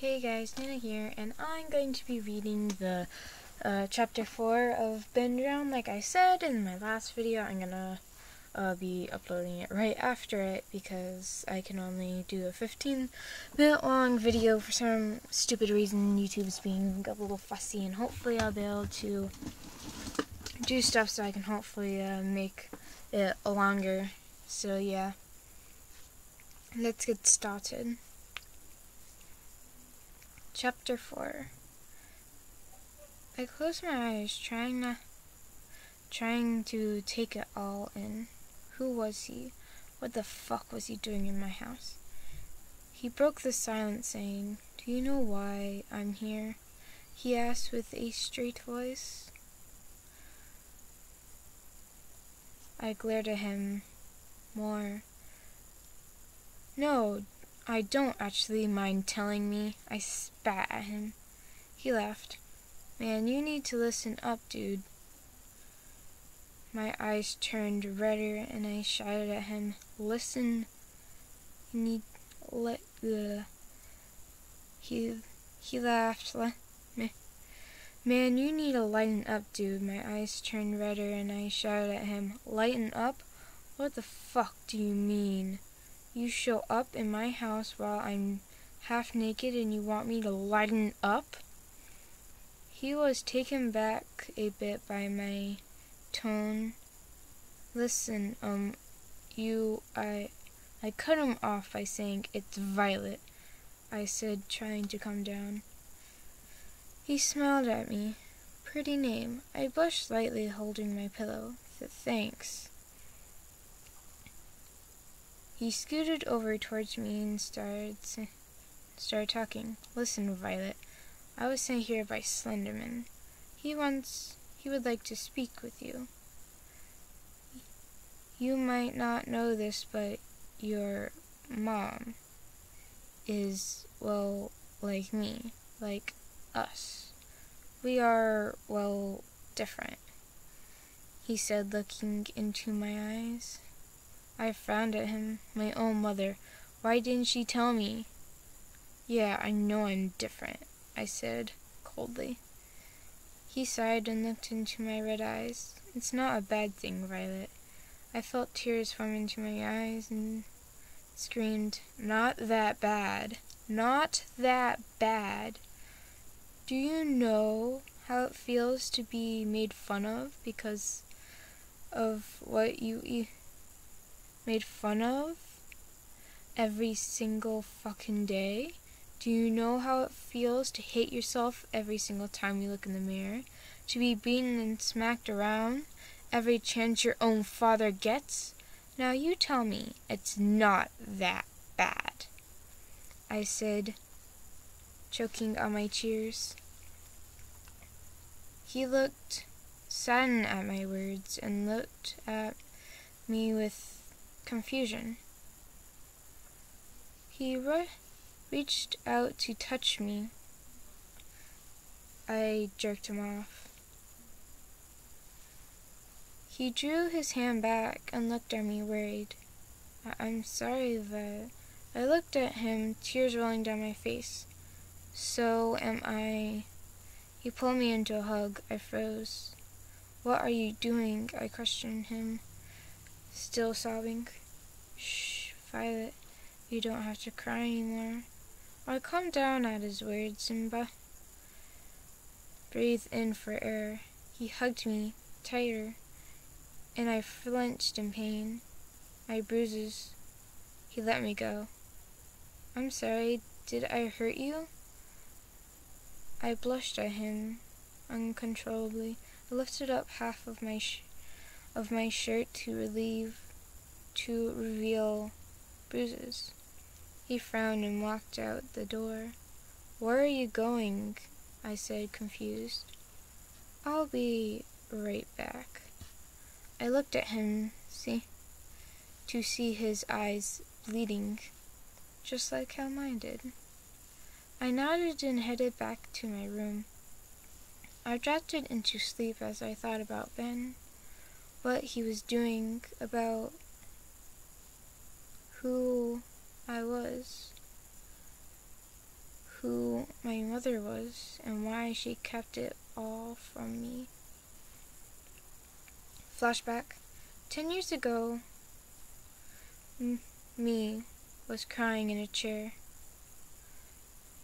Hey guys, Nina here, and I'm going to be reading the chapter 4 of Ben Drown. Like I said in my last video, I'm gonna be uploading it right after it because I can only do a 15-minute long video for some stupid reason. YouTube's being a little fussy, and hopefully I'll be able to do stuff so I can hopefully make it longer. So yeah, let's get started. Chapter 4. I closed my eyes, trying to take it all in. Who was he? What the fuck was he doing in my house? He broke the silence, saying, "Do you know why I'm here?" he asked with a straight voice. I glared at him more. "No, I don't actually mind telling me," I spat at him. He laughed. "Man, you need to listen up, dude." My eyes turned redder and I shouted at him, "Listen, you need He laughed. "Man, you need to lighten up, dude." My eyes turned redder and I shouted at him, "Lighten up? What the fuck do you mean? You show up in my house while I'm half naked and you want me to lighten up?" He was taken back a bit by my tone. "Listen, I cut him off by saying, 'It's Violet,'" I said, trying to calm down. He smiled at me. "Pretty name." I blushed slightly, holding my pillow. "Thanks." He scooted over towards me and started talking. "Listen, Violet, I was sent here by Slenderman. He would like to speak with you. You might not know this, but your mom is, well, like me, like us. We are, well, different," he said, looking into my eyes. I frowned at him. "My own mother. Why didn't she tell me?" "Yeah, I know I'm different," I said coldly. He sighed and looked into my red eyes. "It's not a bad thing, Violet." I felt tears form into my eyes and screamed, "Not that bad. Not that bad. Do you know how it feels to be made fun of because of what you made fun of every single fucking day? Do you know how it feels to hate yourself every single time you look in the mirror? To be beaten and smacked around every chance your own father gets? Now you tell me it's not that bad," I said, choking on my tears. He looked saddened at my words and looked at me with confusion. He reached out to touch me. I jerked him off. He drew his hand back and looked at me worried. "I'm sorry, but..." I looked at him, tears rolling down my face. "So am I." He pulled me into a hug. I froze. "What are you doing?" I questioned him, still sobbing. "Shh, Violet, you don't have to cry anymore." I calmed down at his words and breathed in for air. He hugged me tighter, and I flinched in pain. My bruises. He let me go. "I'm sorry, did I hurt you?" I blushed at him uncontrollably. I lifted up half of my shirt to reveal bruises. He frowned and walked out the door. "Where are you going?" I said, confused. "I'll be right back." I looked at him to see his eyes bleeding, just like how mine did. I nodded and headed back to my room. I drifted into sleep as I thought about Ben, what he was doing, about who I was, who my mother was and why she kept it all from me. Flashback. 10 years ago, me was crying in a chair.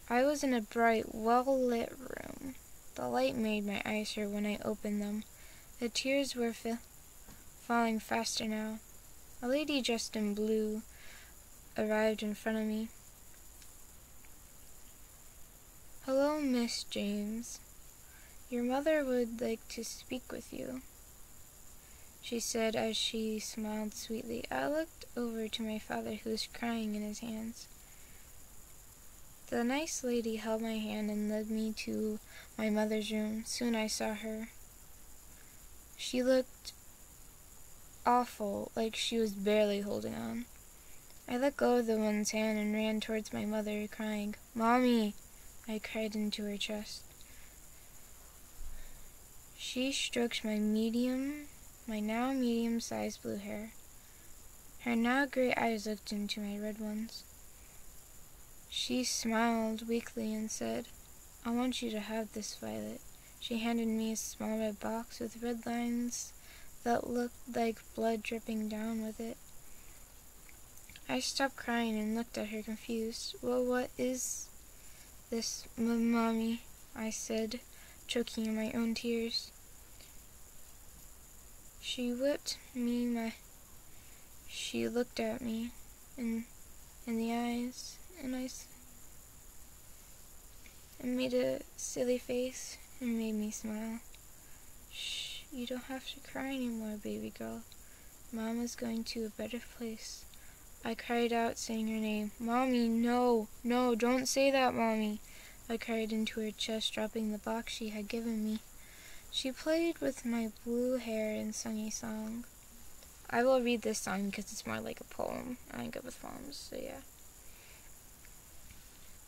I was in a bright, well-lit room. The light made my eyes hurt when I opened them. The tears were falling faster now. A lady dressed in blue arrived in front of me. "Hello, Miss James. Your mother would like to speak with you," she said as she smiled sweetly. I looked over to my father, who was crying in his hands. The nice lady held my hand and led me to my mother's room. Soon I saw her. She looked awful, like she was barely holding on. I let go of the woman's hand and ran towards my mother, crying, "Mommy!" I cried into her chest. She stroked my now medium-sized blue hair. Her now gray eyes looked into my red ones. She smiled weakly and said, "I want you to have this, Violet." She handed me a small red box with red lines that looked like blood dripping down with it. I stopped crying and looked at her confused. "Well, what is this, Mommy?" I said, choking in my own tears. She looked at me in the eyes, and I made a silly face and made me smile. "Shh, you don't have to cry anymore, baby girl. Mama's going to a better place." I cried out, saying her name. "Mommy, no, don't say that, Mommy." I cried into her chest, dropping the box she had given me. She played with my blue hair and sung a song. I will read this song because it's more like a poem. I'm good with poems, so yeah.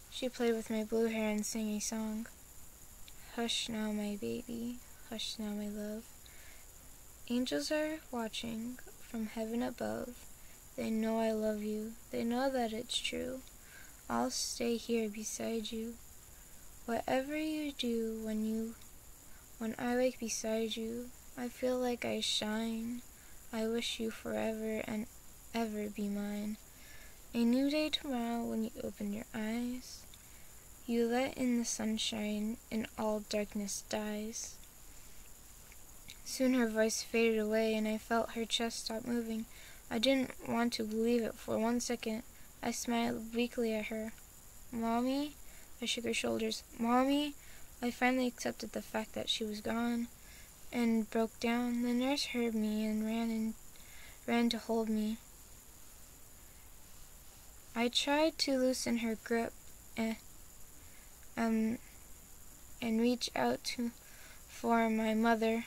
She played with my blue hair and sang a song. "Hush now, my baby, hush now, my love. Angels are watching from heaven above. They know I love you, they know that it's true. I'll stay here beside you. Whatever you do, when I wake beside you, I feel like I shine. I wish you forever and ever be mine. A new day tomorrow when you open your eyes. You let in the sunshine and all darkness dies." Soon her voice faded away and I felt her chest stop moving. I didn't want to believe it for 1 second. I smiled weakly at her. "Mommy?" I shook her shoulders. "Mommy?" I finally accepted the fact that she was gone and broke down. The nurse heard me and ran to hold me. I tried to loosen her grip and reach out for my mother,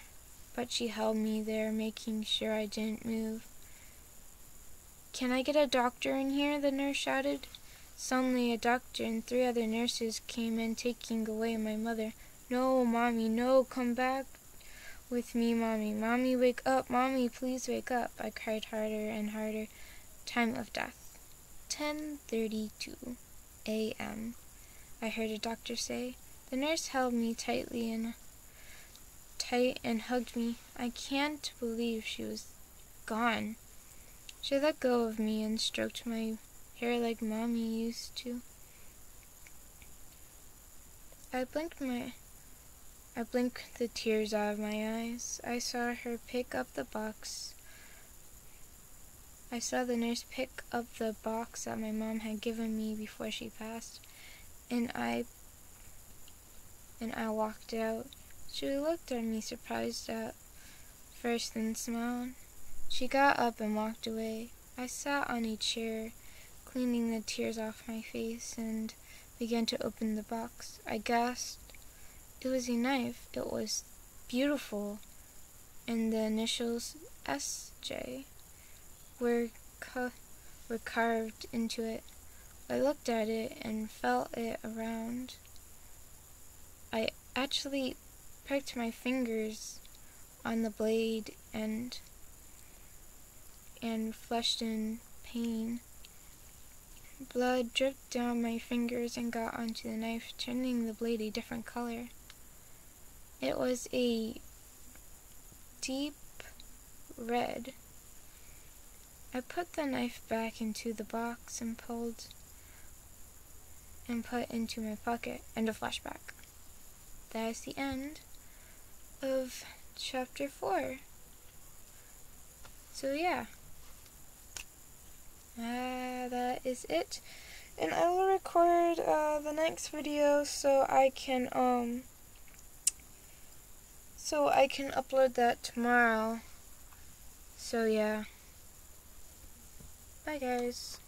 but she held me there, making sure I didn't move. "Can I get a doctor in here?" the nurse shouted. Suddenly a doctor and 3 other nurses came in, taking away my mother. "No, Mommy, no, come back with me, Mommy. Mommy, wake up. Mommy, please wake up." I cried harder and harder. Time of death. 10:32 a.m. I heard a doctor say. The nurse held me tight and hugged me. I can't believe she was gone. She let go of me and stroked my hair like Mommy used to. I blinked the tears out of my eyes. I saw her pick up the box. I saw the nurse pick up the box that my mom had given me before she passed, and I walked out. She looked at me surprised at first, then smiled. She got up and walked away. I sat on a chair, cleaning the tears off my face, and began to open the box. I gasped. It was a knife. It was beautiful, and the initials S.J. were carved into it. I looked at it and felt it around. I actually pricked my fingers on the blade and flushed in pain. Blood dripped down my fingers and got onto the knife, turning the blade a different color. It was a deep red. I put the knife back into the box and put into my pocket. End of flashback. That is the end of chapter 4. So yeah, that is it, and I will record the next video so I can upload that tomorrow. So yeah, bye guys.